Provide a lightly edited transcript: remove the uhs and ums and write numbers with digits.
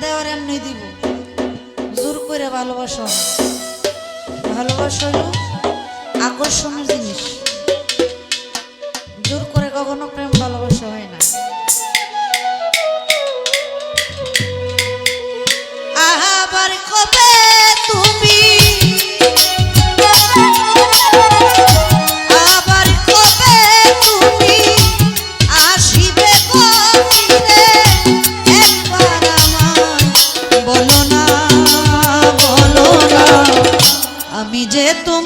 দেওয়ার এমনি দিব, জোর করে ভালোবাসা না। ভালোবাসা হলো আকর্ষণের জিনিস, জোর করে কখনো প্রেম ভালোবাসা হয় না। আবার কবে তুমি আমি যে তোমার